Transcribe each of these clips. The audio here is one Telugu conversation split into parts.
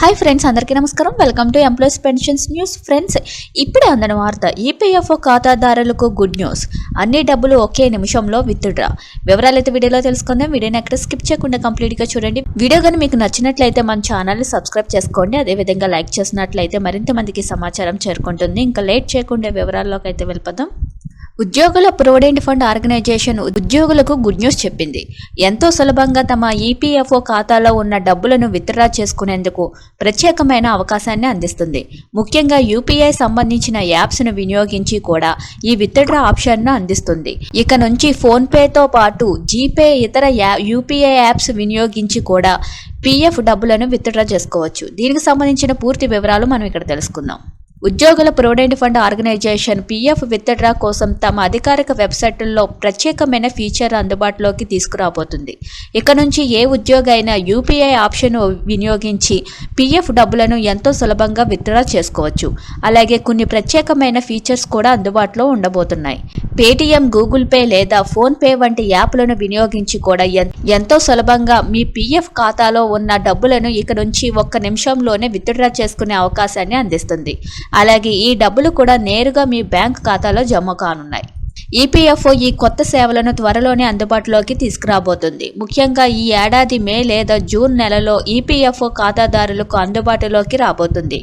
హాయ్ ఫ్రెండ్స్, అందరికీ నమస్కారం. Welcome to employees pensions news. Friends, ఇప్పుడే అందిన వార్త. ఈపీఎఫ్ఓ ఖాతాదారులకు గుడ్ న్యూస్. అన్ని డబ్బులు ఒకే నిమిషంలో విత్డ్రా. వివరాలు అయితే వీడియోలో తెలుసుకుందాం. వీడియోని ఎక్కడ స్కిప్ చేయకుండా కంప్లీట్గా చూడండి. వీడియో కానీ మీకు నచ్చినట్లయితే మన ఛానల్ని సబ్స్క్రైబ్ చేసుకోండి. అదేవిధంగా లైక్ చేసినట్లయితే మరింత మందికి సమాచారం చేరుకుంటుంది. ఇంకా లేట్ చేయకుండా వివరాల్లోకి అయితే వెళ్ళిపోదాం. ఉద్యోగుల ప్రొవిడెంట్ ఫండ్ ఆర్గనైజేషన్ ఉద్యోగులకు గుడ్ న్యూస్ చెప్పింది. ఎంతో సులభంగా తమ ఈపీఎఫ్ఓ ఖాతాలో ఉన్న డబ్బులను విత్డ్రా చేసుకునేందుకు ప్రత్యేకమైన అవకాశాన్ని అందిస్తుంది. ముఖ్యంగా యూపీఐ సంబంధించిన యాప్స్ను వినియోగించి కూడా ఈ విత్డ్రా ఆప్షన్ను అందిస్తుంది. ఇక నుంచి ఫోన్పేతో పాటు జీపే, ఇతర యూపీఐ యాప్స్ వినియోగించి కూడా పీఎఫ్ డబ్బులను విత్డ్రా చేసుకోవచ్చు. దీనికి సంబంధించిన పూర్తి వివరాలు మనం ఇక్కడ తెలుసుకుందాం. ఉద్యోగుల provident fund organisation PF withdraw కోసం తమ అధికారిక వెబ్సైట్లో ప్రత్యేకమైన ఫీచర్ అందుబాటులోకి తీసుకురాబోతుంది. ఇక నుంచి ఏ ఉద్యోగి అయినా యూపీఐ ఆప్షన్ వినియోగించి పీఎఫ్ డబ్బులను ఎంతో సులభంగా విత్డ్రా చేసుకోవచ్చు. అలాగే కొన్ని ప్రత్యేకమైన ఫీచర్స్ కూడా అందుబాటులో ఉండబోతున్నాయి. పేటీఎం, గూగుల్ పే లేదా ఫోన్పే వంటి యాప్లను వినియోగించి కూడా ఎంతో సులభంగా మీ పీఎఫ్ ఖాతాలో ఉన్న డబ్బులను ఇక నుంచి ఒక్క నిమిషంలోనే విత్డ్రా చేసుకునే అవకాశాన్ని అందిస్తుంది. అలాగే ఈ డబ్బులు కూడా నేరుగా మీ బ్యాంక్ ఖాతాలో జమ కానున్నాయి. ఈపీఎఫ్ఓ ఈ కొత్త సేవలను త్వరలోనే అందుబాటులోకి తీసుకురాబోతుంది. ముఖ్యంగా ఈ ఏడాది మే లేదా జూన్ నెలలో ఈపీఎఫ్ఓ ఖాతాదారులకు అందుబాటులోకి రాబోతుంది.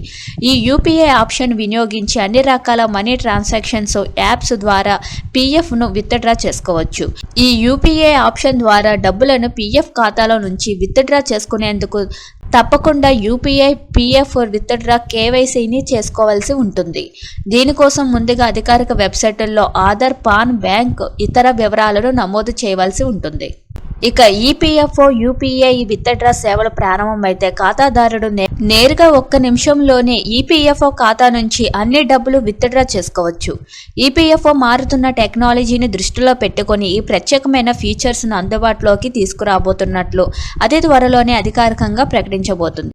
ఈ యూపీఐ ఆప్షన్ వినియోగించి అన్ని రకాల మనీ ట్రాన్సాక్షన్స్ యాప్స్ ద్వారా పీఎఫ్ను విత్డ్రా చేసుకోవచ్చు. ఈ యూపీఐ ఆప్షన్ ద్వారా డబ్బులను పీఎఫ్ ఖాతాలో నుంచి విత్డ్రా చేసుకునేందుకు తప్పకుండా యూపీఐ పీఎఫ్ విత్డ్రా కేవైసీని చేసుకోవాల్సి ఉంటుంది. దీనికోసం ముందుగా అధికారిక వెబ్సైట్ల్లో ఆధార్, పాన్, బ్యాంక్ ఇతర వివరాలను నమోదు చేయవలసి ఉంటుంది. ఇక ఈపీఎఫ్ఓ యూపీఐ విత్డ్రా సేవలు ప్రారంభమైతే ఖాతాదారుడు నేరుగా ఒక్క నిమిషంలోనే ఈపీఎఫ్ఓ ఖాతా నుంచి అన్ని డబ్బులు విత్డ్రా చేసుకోవచ్చు. ఈపీఎఫ్ఓ మారుతున్న టెక్నాలజీని దృష్టిలో పెట్టుకొని ఈ ప్రత్యేకమైన ఫీచర్స్ను అందుబాటులోకి తీసుకురాబోతున్నట్లు అతి త్వరలోనే అధికారికంగా ప్రకటించబోతుంది.